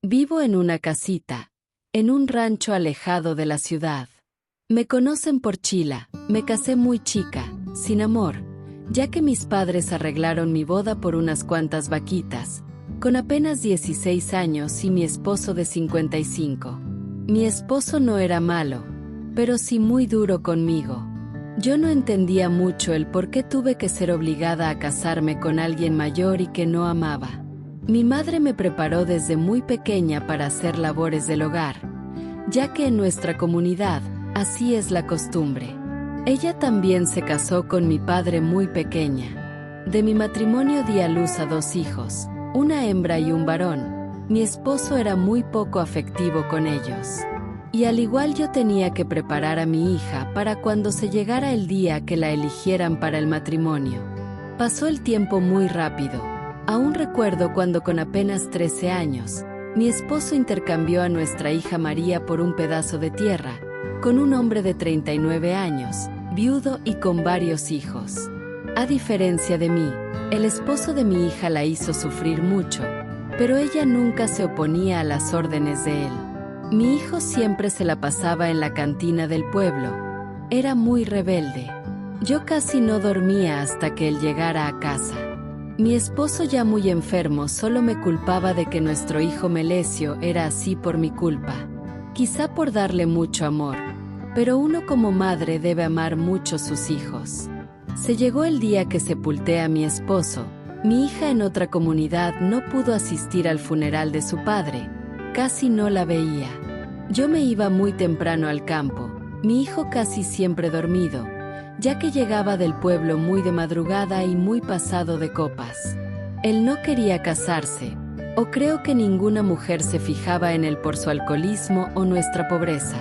Vivo en una casita, en un rancho alejado de la ciudad. Me conocen por Chila, me casé muy chica, sin amor, ya que mis padres arreglaron mi boda por unas cuantas vaquitas, con apenas 16 años y mi esposo de 55. Mi esposo no era malo, pero sí muy duro conmigo. Yo no entendía mucho el por qué tuve que ser obligada a casarme con alguien mayor y que no amaba. Mi madre me preparó desde muy pequeña para hacer labores del hogar, ya que en nuestra comunidad, así es la costumbre. Ella también se casó con mi padre muy pequeña. De mi matrimonio di a luz a 2 hijos, una hembra y un varón. Mi esposo era muy poco afectivo con ellos. Y al igual yo tenía que preparar a mi hija para cuando se llegara el día que la eligieran para el matrimonio. Pasó el tiempo muy rápido. Aún recuerdo cuando con apenas 13 años, mi esposo intercambió a nuestra hija María por un pedazo de tierra, con un hombre de 39 años, viudo y con varios hijos. A diferencia de mí, el esposo de mi hija la hizo sufrir mucho, pero ella nunca se oponía a las órdenes de él. Mi hijo siempre se la pasaba en la cantina del pueblo. Era muy rebelde. Yo casi no dormía hasta que él llegara a casa. Mi esposo, ya muy enfermo, solo me culpaba de que nuestro hijo Melesio era así por mi culpa. Quizá por darle mucho amor, pero uno como madre debe amar mucho sus hijos. Se llegó el día que sepulté a mi esposo. Mi hija en otra comunidad no pudo asistir al funeral de su padre. Casi no la veía. Yo me iba muy temprano al campo, mi hijo casi siempre dormido, ya que llegaba del pueblo muy de madrugada y muy pasado de copas. Él no quería casarse, o creo que ninguna mujer se fijaba en él por su alcoholismo o nuestra pobreza.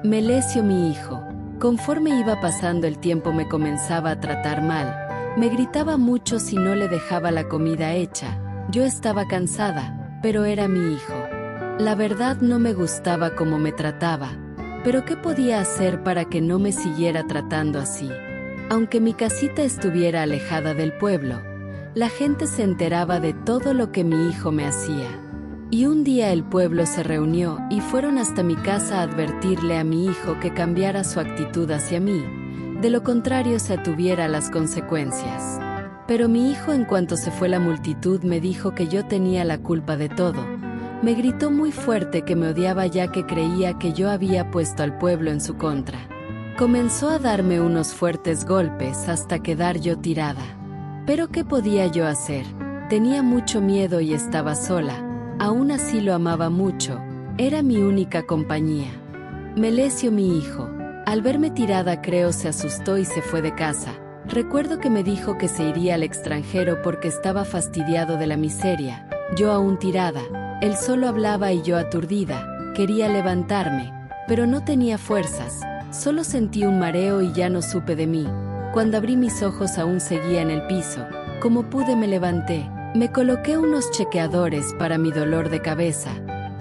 Melesio, mi hijo, conforme iba pasando el tiempo me comenzaba a tratar mal, me gritaba mucho si no le dejaba la comida hecha. Yo estaba cansada, pero era mi hijo. La verdad no me gustaba cómo me trataba, pero ¿qué podía hacer para que no me siguiera tratando así? Aunque mi casita estuviera alejada del pueblo, la gente se enteraba de todo lo que mi hijo me hacía. Y un día el pueblo se reunió y fueron hasta mi casa a advertirle a mi hijo que cambiara su actitud hacia mí, de lo contrario se atuviera las consecuencias. Pero mi hijo, en cuanto se fue la multitud, me dijo que yo tenía la culpa de todo. Me gritó muy fuerte que me odiaba ya que creía que yo había puesto al pueblo en su contra. Comenzó a darme unos fuertes golpes hasta quedar yo tirada. Pero ¿qué podía yo hacer? Tenía mucho miedo y estaba sola. Aún así lo amaba mucho. Era mi única compañía. Melesio, mi hijo, al verme tirada, creo se asustó y se fue de casa. Recuerdo que me dijo que se iría al extranjero porque estaba fastidiado de la miseria. Yo aún tirada. Él solo hablaba y yo aturdida. Quería levantarme, pero no tenía fuerzas. Solo sentí un mareo y ya no supe de mí. Cuando abrí mis ojos aún seguía en el piso. Como pude me levanté. Me coloqué unos chequeadores para mi dolor de cabeza.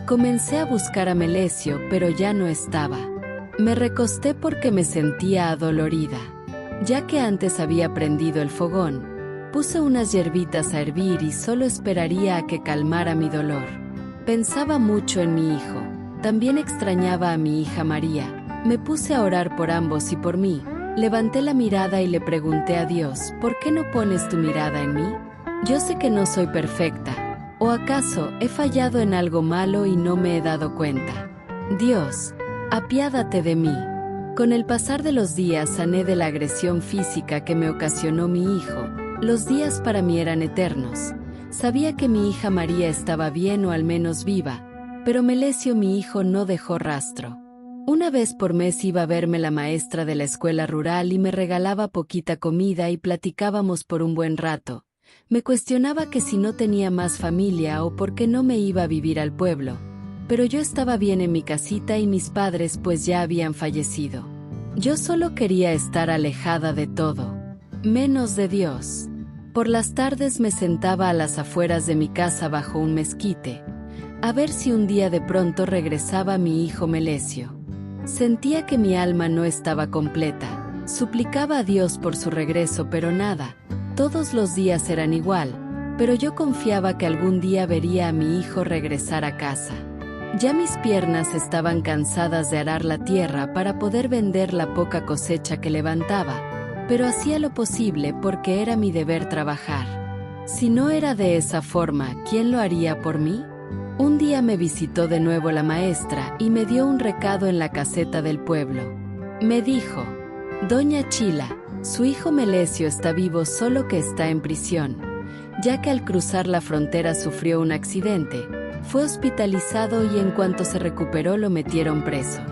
Comencé a buscar a Melesio, pero ya no estaba. Me recosté porque me sentía adolorida. Ya que antes había prendido el fogón, puse unas hierbitas a hervir y solo esperaría a que calmara mi dolor. Pensaba mucho en mi hijo. También extrañaba a mi hija María. Me puse a orar por ambos y por mí. Levanté la mirada y le pregunté a Dios, ¿por qué no pones tu mirada en mí? Yo sé que no soy perfecta. ¿O acaso he fallado en algo malo y no me he dado cuenta? Dios, apiádate de mí. Con el pasar de los días sané de la agresión física que me ocasionó mi hijo. Los días para mí eran eternos. Sabía que mi hija María estaba bien o al menos viva, pero Melesio, mi hijo, no dejó rastro. Una vez por mes iba a verme la maestra de la escuela rural y me regalaba poquita comida y platicábamos por un buen rato. Me cuestionaba que si no tenía más familia o por qué no me iba a vivir al pueblo. Pero yo estaba bien en mi casita y mis padres pues ya habían fallecido. Yo solo quería estar alejada de todo, menos de Dios. Por las tardes me sentaba a las afueras de mi casa bajo un mezquite, a ver si un día de pronto regresaba mi hijo Melesio. Sentía que mi alma no estaba completa. Suplicaba a Dios por su regreso, pero nada. Todos los días eran igual. pero yo confiaba que algún día vería a mi hijo regresar a casa. Ya mis piernas estaban cansadas de arar la tierra para poder vender la poca cosecha que levantaba, pero hacía lo posible porque era mi deber trabajar. Si no era de esa forma, ¿quién lo haría por mí? Un día me visitó de nuevo la maestra y me dio un recado en la caseta del pueblo. Me dijo: Doña Chila, su hijo Melesio está vivo, solo que está en prisión, ya que al cruzar la frontera sufrió un accidente, fue hospitalizado y en cuanto se recuperó lo metieron preso.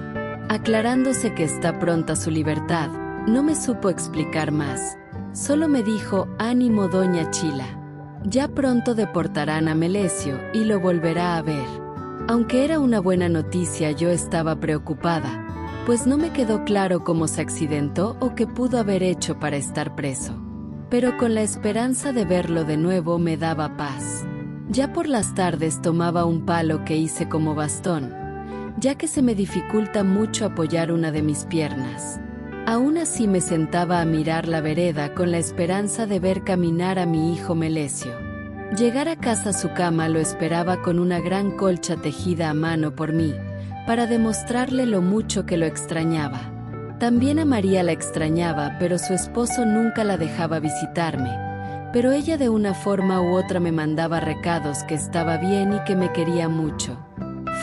Aclarándose que está pronta su libertad, no me supo explicar más. Solo me dijo: ánimo, doña Chila. Ya pronto deportarán a Melesio y lo volverá a ver. Aunque era una buena noticia, yo estaba preocupada, pues no me quedó claro cómo se accidentó o qué pudo haber hecho para estar preso. Pero con la esperanza de verlo de nuevo me daba paz. Ya por las tardes tomaba un palo que hice como bastón, ya que se me dificulta mucho apoyar una de mis piernas. Aún así me sentaba a mirar la vereda con la esperanza de ver caminar a mi hijo Melesio. Llegar a casa, su cama lo esperaba con una gran colcha tejida a mano por mí, para demostrarle lo mucho que lo extrañaba. También a María la extrañaba, pero su esposo nunca la dejaba visitarme. Pero ella de una forma u otra me mandaba recados que estaba bien y que me quería mucho.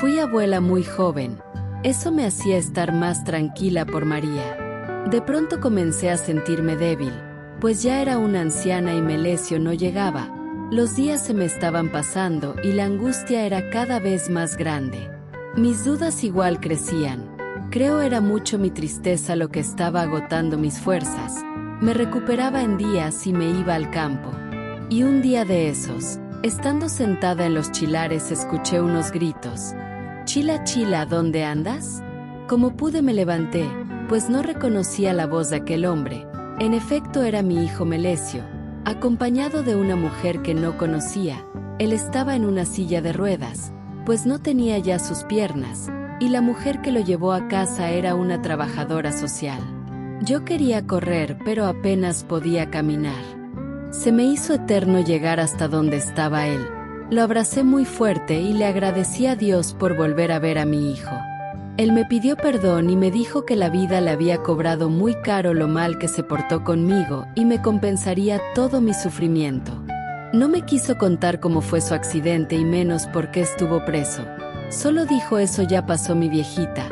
Fui abuela muy joven. Eso me hacía estar más tranquila por María. De pronto comencé a sentirme débil, pues ya era una anciana y Melesio no llegaba. Los días se me estaban pasando y la angustia era cada vez más grande. Mis dudas igual crecían. Creo era mucho mi tristeza lo que estaba agotando mis fuerzas. Me recuperaba en días y me iba al campo. Y un día de esos, estando sentada en los chilares, escuché unos gritos. «Chila, Chila, ¿dónde andas?». Como pude me levanté, pues no reconocía la voz de aquel hombre. En efecto era mi hijo Melesio, acompañado de una mujer que no conocía. Él estaba en una silla de ruedas, pues no tenía ya sus piernas, y la mujer que lo llevó a casa era una trabajadora social. Yo quería correr, pero apenas podía caminar. Se me hizo eterno llegar hasta donde estaba él. Lo abracé muy fuerte y le agradecí a Dios por volver a ver a mi hijo. Él me pidió perdón y me dijo que la vida le había cobrado muy caro lo mal que se portó conmigo y me compensaría todo mi sufrimiento. No me quiso contar cómo fue su accidente y menos por qué estuvo preso. Solo dijo: eso ya pasó, mi viejita.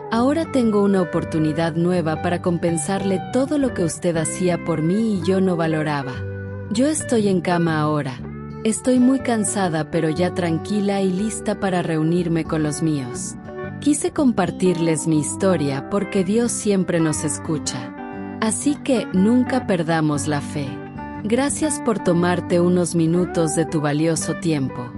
Ahora tengo una oportunidad nueva para compensarle todo lo que usted hacía por mí y yo no valoraba. Yo estoy en cama ahora. Estoy muy cansada, pero ya tranquila y lista para reunirme con los míos. Quise compartirles mi historia porque Dios siempre nos escucha. Así que nunca perdamos la fe. Gracias por tomarte unos minutos de tu valioso tiempo.